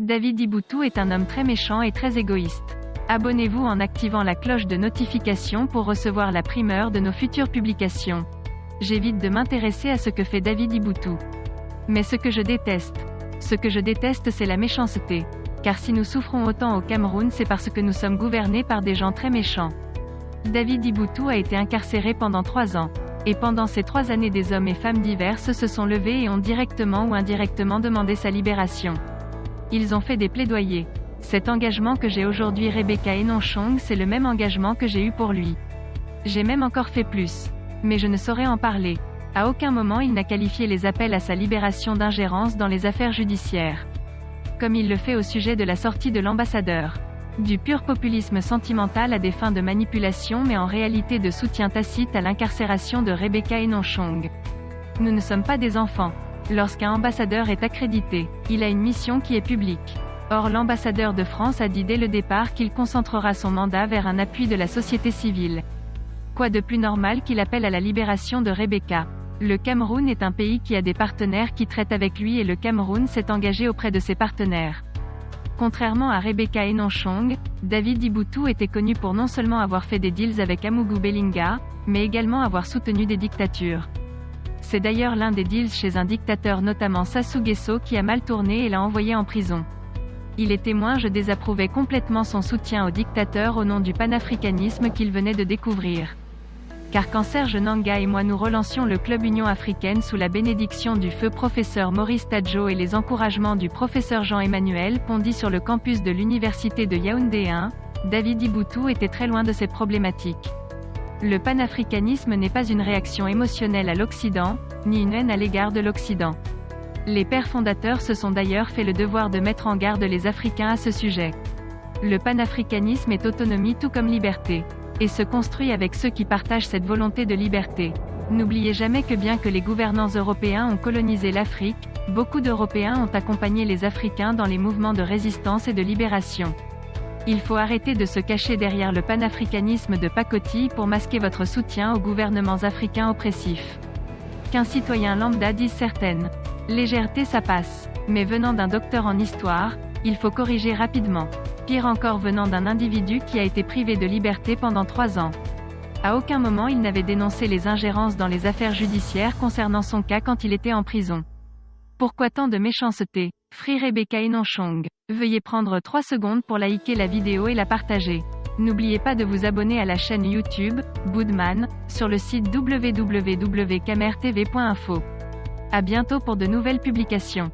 David Iboutou est un homme très méchant et très égoïste. Abonnez-vous en activant la cloche de notification pour recevoir la primeur de nos futures publications. J'évite de m'intéresser à ce que fait David Iboutou. Mais ce que je déteste, c'est la méchanceté. Car si nous souffrons autant au Cameroun, c'est parce que nous sommes gouvernés par des gens très méchants. David Iboutou a été incarcéré pendant 3 ans. Et pendant ces 3 années, des hommes et femmes diverses se sont levés et ont directement ou indirectement demandé sa libération. Ils ont fait des plaidoyers. Cet engagement que j'ai aujourd'hui Rebecca Enonchong, c'est le même engagement que j'ai eu pour lui. J'ai même encore fait plus. Mais je ne saurais en parler. À aucun moment il n'a qualifié les appels à sa libération d'ingérence dans les affaires judiciaires. Comme il le fait au sujet de la sortie de l'ambassadeur. Du pur populisme sentimental à des fins de manipulation, mais en réalité de soutien tacite à l'incarcération de Rebecca Enonchong. Nous ne sommes pas des enfants. Lorsqu'un ambassadeur est accrédité, il a une mission qui est publique. Or l'ambassadeur de France a dit dès le départ qu'il concentrera son mandat vers un appui de la société civile. Quoi de plus normal qu'il appelle à la libération de Rebecca? Le Cameroun est un pays qui a des partenaires qui traitent avec lui et le Cameroun s'est engagé auprès de ses partenaires. Contrairement à Rebecca Enonchong, David Iboutou était connu pour non seulement avoir fait des deals avec Amougou Bellinga, mais également avoir soutenu des dictatures. C'est d'ailleurs l'un des deals chez un dictateur, notamment Sassou Nguesso, qui a mal tourné et l'a envoyé en prison. Il est témoin. Je désapprouvais complètement son soutien au dictateur au nom du panafricanisme qu'il venait de découvrir. Car quand Serge Nanga et moi nous relancions le Club Union Africaine sous la bénédiction du feu professeur Maurice Tadjo et les encouragements du professeur Jean-Emmanuel Pondy sur le campus de l'université de Yaoundé 1, David Iboutou était très loin de cette problématique. Le panafricanisme n'est pas une réaction émotionnelle à l'Occident, ni une haine à l'égard de l'Occident. Les pères fondateurs se sont d'ailleurs fait le devoir de mettre en garde les Africains à ce sujet. Le panafricanisme est autonomie tout comme liberté. Et se construit avec ceux qui partagent cette volonté de liberté. N'oubliez jamais que bien que les gouvernants européens ont colonisé l'Afrique, beaucoup d'Européens ont accompagné les Africains dans les mouvements de résistance et de libération. Il faut arrêter de se cacher derrière le panafricanisme de pacotille pour masquer votre soutien aux gouvernements africains oppressifs. Qu'un citoyen lambda dise certaines légèreté, ça passe. Mais venant d'un docteur en histoire, il faut corriger rapidement. Pire encore venant d'un individu qui a été privé de liberté pendant 3 ans. À aucun moment il n'avait dénoncé les ingérences dans les affaires judiciaires concernant son cas quand il était en prison. Pourquoi tant de méchanceté? Free Rebecca Enonchong. Veuillez prendre 3 secondes pour liker la vidéo et la partager. N'oubliez pas de vous abonner à la chaîne YouTube, Boudman, sur le site www.camertv.info. À bientôt pour de nouvelles publications.